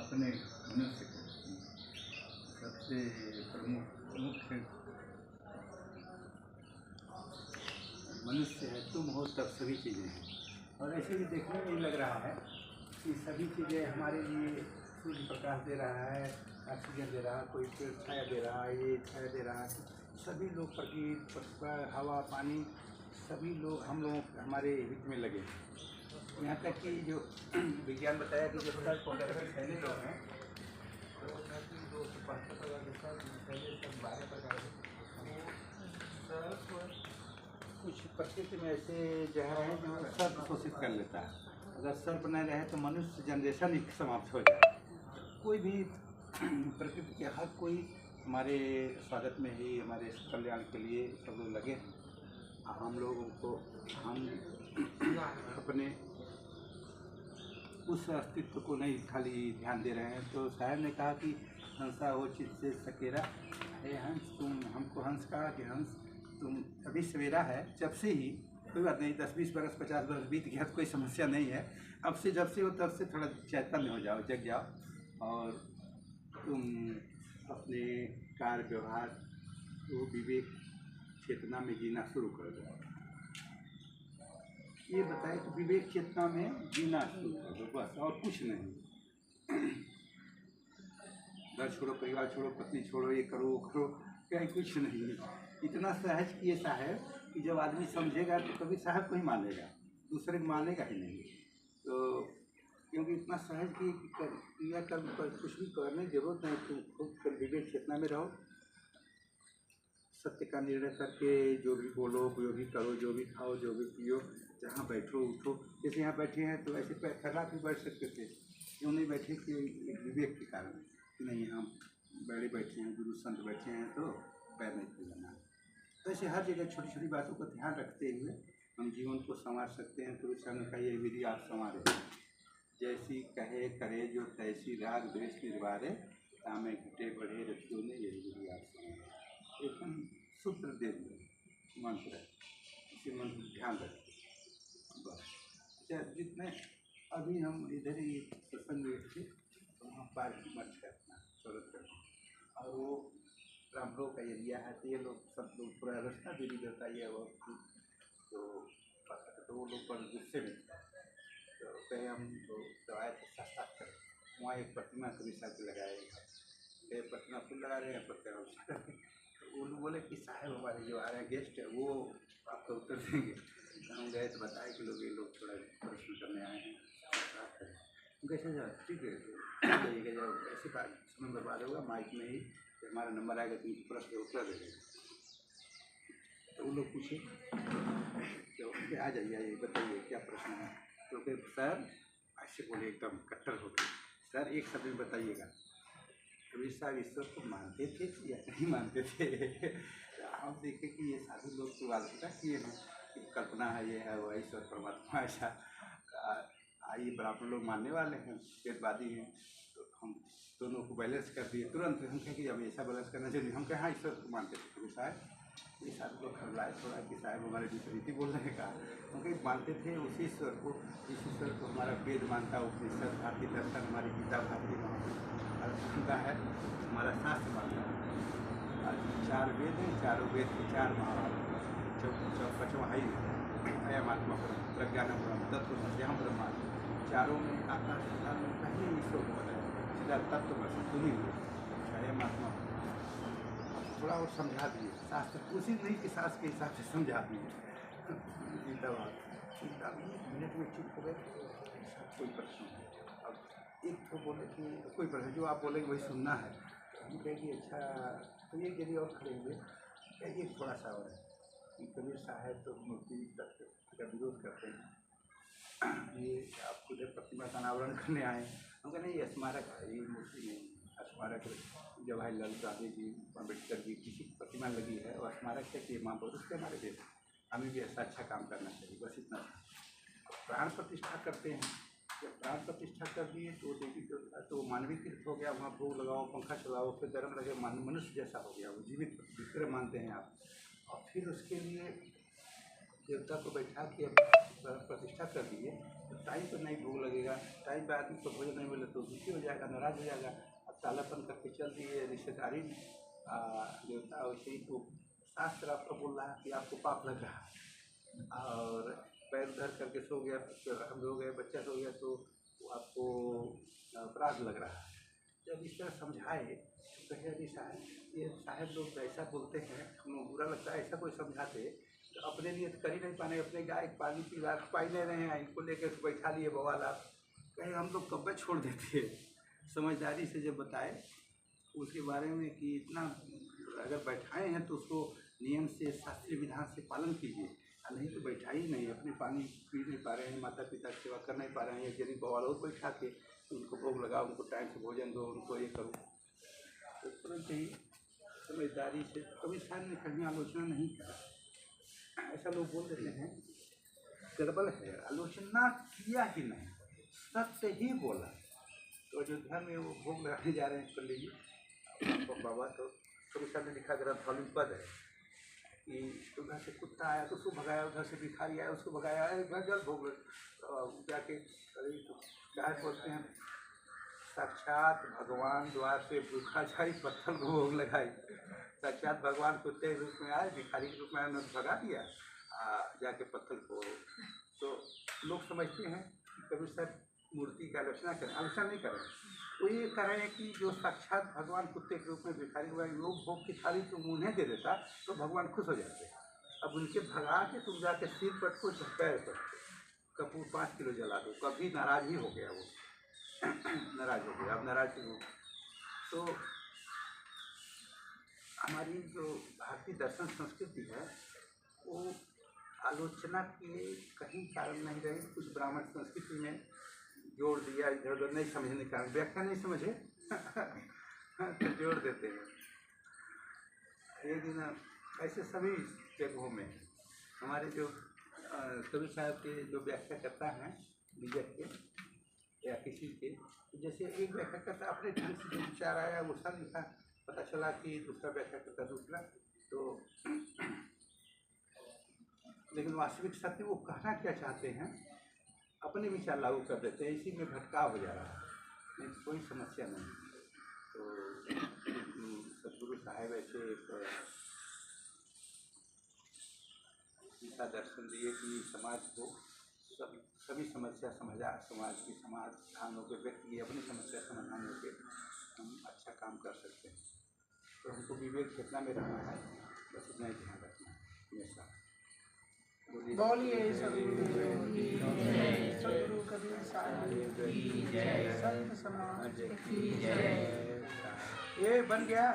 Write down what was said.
अपने मनुष्य के सबसे प्रमुख मुख्य मनुष्य है। तुम हो तब सभी चीज़ें हैं। और ऐसे भी देखने में लग रहा है कि सभी चीज़ें हमारे लिए सूर्य प्रकाश दे रहा है, ऑक्सीजन दे रहा है, कोई पेड़ छाया दे रहा है, ये छाया दे रहा है। सभी लोग प्रकृति, हवा, पानी, सभी लोग हम लोगों हमारे हित में लगे। यहाँ तक कि जो विज्ञान बताया कि जो सर्प वगैरह फैले लोग हैं, तो 12 प्रकार कुछ प्रकृति में ऐसे जहर हैं जो सर्प शोषित कर लेता है। अगर सर्प न रहे तो मनुष्य जनरेशन ही समाप्त हो जाए। कोई भी प्रकृति के हर कोई हमारे स्वागत में ही, हमारे कल्याण के लिए सब लोग लगे हैं। हम लोगों को हम अपने उस अस्तित्व को नहीं खाली ध्यान दे रहे हैं। तो साहब ने कहा कि हंसा हो चित से सकेरा, अरे हंस तुम हमको हंस कहा कि हंस तुम अभी सवेरा है, जब से ही कोई बात नहीं, 10-20 बरस 50 बरस बीत गया तो कोई समस्या नहीं है। अब से जब से हो तब से थोड़ा चैतन्य हो जाओ, जग जाओ और तुम अपने कार्य व्यवहार को विवेक चेतना में जीना शुरू कर दो। ये बताए कि विवेक चेतना में जीना शुरू कर दो, बस और कुछ नहीं। घर छोड़ो, परिवार छोड़ो, पत्नी छोड़ो, ये करो वो करो, क्या कुछ नहीं। इतना सहज कि ये साहब कि जब आदमी समझेगा तो कभी साहब को ही मानेगा, दूसरे को मानेगा ही नहीं। तो क्योंकि इतना सहज कि क्रिया कर्म पर कुछ भी करने की जरूरत नहीं। तुम खुद विवेक चेतना में रहो, सत्य का निर्णय करके जो भी बोलो, जो भी करो, जो भी खाओ, जो भी पियो, जहाँ बैठो उठो। जैसे यहाँ बैठे हैं तो ऐसे पैर फैला के बैठ सकते थे, क्यों नहीं बैठे कि विवेक के कारण नहीं, हम बड़े बैठे हैं, गुरु संत बैठे हैं तो पैर नहीं फैलाना। तो ऐसे हर जगह छोटी छोटी बातों का ध्यान रखते हुए हम जीवन को संवार सकते हैं। तो संघ का ये विधि आप संवारे, जैसी कहे करे जो तैसी राग द्वेष निर्वारे, तामे घटे बढ़े रखियों ने यही विधि आप संवारे। एकदम सूत्र दे दिए मंत्र है, इसी मंत्र ध्यान रखें बस। जितने अभी हम इधर ही सत्संग में थे तो वहाँ पार्क मर्च करना स्वागत करना, और वो ब्राह्मणों का एरिया है तो ये लोग सब लोग पूरा रास्ता भी नहीं करता ये वो, तो वो लोग बड़े गुस्से में तो कहे हम तो दवाए तो साथ करें। वहाँ एक प्रतिमा कभी साथ लगाए, प्रतिमा फूल लगा रहे हैं, प्रतिमा तो वो लोग बोले कि साहब हमारे जो आ रहे हैं गेस्ट है वो आपको उत्तर देंगे। हम गए तो बताए कि लोग ये लोग थोड़ा प्रश्न करने आए हैं, कैसे जाए ठीक है जाइएगा, जब ऐसी बात समय बर्बाद होगा माइक में ही हमारा नंबर आएगा तो प्रश्न उत्तर दे देंगे। तो वो लोग पूछे तो आ जाइए बताइए क्या प्रश्न है। तो फिर सर ऐसे बोले एकदम कट्टर हो गए, सर एक शब्द में बताइएगा कबीर साहब ईश्वर को मानते थे या नहीं मानते थे। हम देखे कि ये साधु लोग तो वालता किए हैं कि कल्पना है, ये है वो ईश्वर परमात्मा ऐसा, ये ब्राह्मण लोग मानने वाले हैं, वेदवादी हैं। तो हम दोनों को बैलेंस कर दिए तुरंत। हम कहें कि हमें ऐसा बैलेंस करना चाहिए। हम कहें हाँ ईश्वर को मानते थे। कबीर साहब ये साधु लोग खबलाए थोड़ा कि साहब हमारे विपरीत बोल रहे का, क्योंकि मानते थे उसी ईश्वर को, इस ईश्वर को हमारा वेद मानता, उपनिषद भारतीय दर्शन, हमारी गीता भारतीय मानता है, हमारा शास्त्र मानता है। 4 वेद हैं, चारों वेद के 4 महाभारत, 5वां है अयमात्मा ब्रह्म, प्रज्ञानम ब्रह्म, तत्व मध्यम ब्रह्मा, चारों में आकाश काल में पहले ईश्वर को बताया सीधा तत्व में सुनी हुई अयमात्मा। थोड़ा और समझा दिए शास्त्र, उसी नहीं कि शास्त्र के हिसाब से समझा दिए। चिंता 1 मिनट में चुप हो गए। कोई प्रश्न नहीं। अब एक तो बोले कि कोई प्रश्न जो आप बोलेंगे वही सुनना है। हम कहेंगे अच्छा, तो ये गिरी और खड़े हुए कहिए थोड़ा सा और है। कबीर साहब तो मूर्ति का विरोध करते हैं, ये आप खुद प्रतिमा का अनावरण करने आए। हम कहें नहीं स्मारक है, ये मूर्ति नहीं, स्मारक जवाहरलाल गांधी जी, अम्बेडकर जी किसी प्रतिमा लगी है और स्मारक है कि महापुरुष के हमारे देश हमें भी ऐसा अच्छा काम करना चाहिए, बस इतना। प्राण प्रतिष्ठा करते हैं, जब प्राण प्रतिष्ठा कर दिए तो देवी देवता तो मानवीय तीर्थ हो गया, वहाँ भोग लगाओ, पंखा चलाओ, फिर गर्म लगे, मनुष्य जैसा हो गया, वो जीवित विक्रम मानते हैं आप। और फिर उसके लिए देवता को बैठा के प्रतिष्ठा कर दिए टाइम पर नहीं भूख लगेगा, टाइम पर आदमी को भोजन नहीं मिले तो दुखी हो जाएगा, नाराज हो जाएगा। अब तालापन करके चल दिए रिश्तेदारी देवता, वैसे ही तो शास्त्र आपको बोल रहा है कि आपको पाप लग रहा है, और पैर धर करके सो गया, हम हो गए, बच्चा सो गया तो आपको अपराध लग रहा है। जब इस तरह समझाए तो कहे अरे साहब ये साहब लोग ऐसा बोलते हैं, हमें बुरा लगता है, ऐसा कोई समझाते तो अपने लिए तो कर ही नहीं पाने, अपने गाय पानी पिला पाई नहीं रहे हैं, इनको लेकर बैठा लिए बवाल आप, कहीं हम लोग कब्बे छोड़ देते। समझदारी से जब बताए उसके बारे में कि इतना अगर बैठाए हैं तो उसको नियम से शास्त्रीय विधान से पालन कीजिए, और नहीं तो बैठा ही नहीं, अपने पानी पी नहीं पा रहे हैं, माता पिता की सेवा कर नहीं पा रहे हैं, यदि बवाल और बैठा के उनको भोग लगाओ, उनको टाइम से भोजन दो, उनको ये करो, तो तुरंत ही समझदारी से कभी सामने कहीं आलोचना नहीं करा। ऐसा लोग बोल देते हैं गड़बड़ है, आलोचना किया ही नहीं, सत्य ही बोला। तो अयोध्या में वो भोग लगाने जा रहे हैं कर लीजिए बाबा, तो कभी सामने लिखा ग्रंथ पद है कि उधर से कुत्ता आया तो उसको भगाया, उधर से भिखारी आया उसको भगाया, घर जल भोग जाके क्या बोलते हैं, साक्षात भगवान द्वार से भूखा जाई पत्थर को भोग लगाई। साक्षात भगवान कुत्ते के रूप में आए, भिखारी के रूप में आए, भगा दिया जाके पत्थर को। तो लोग समझते हैं कि कभी सर मूर्ति की आलोचना करें, आलोचना नहीं करें, वो ये करें कि जो साक्षात भगवान कुत्ते के रूप में भिखारी हुआ, लोग भोग की थाली तो उन्हें दे देता तो भगवान खुश हो जाते। अब उनके भगा के तुम जाके सिर पटको पैर पटको, कपूर 5 किलो जला दो, कभी नाराज ही हो गया वो नाराज हो गया, अब नाराज हो। तो हमारी जो भारतीय दर्शन संस्कृति है वो आलोचना के कहीं कारण नहीं रही, कुछ ब्राह्मण संस्कृति में जोड़ दिया, इधर उधर नहीं समझने के कारण, व्याख्या नहीं समझे तो जोड़ देते हैं। एक दिन ऐसे सभी जगहों में हमारे जो कवि साहब के जो व्याख्या करता है विजय के या किसी के, जैसे एक व्याख्या करता अपने ढंग से जो विचार आया वो सब लिखा, पता चला कि दूसरा व्याख्या करता दूसरा, तो लेकिन वास्तविक सत्य वो कहना क्या चाहते हैं अपने विचार लागू कर देते हैं, इसी में भटकाव हो जा रहा है, नहीं कोई समस्या नहीं। तो सदगुरु साहब ऐसे एक ऐसा दर्शन दिए कि समाज को सभी समस्या समाज की समाधान होकर व्यक्ति की अपनी समस्या समाधान होकर हम अच्छा काम कर सकते हैं। तो हमको विवेक चेतना में रहना है, बस इतना ही ध्यान रखना है हमेशा। बोलिए सदगुरु कबीर साहिब की जय, संत समाज की जय। ये बन गया।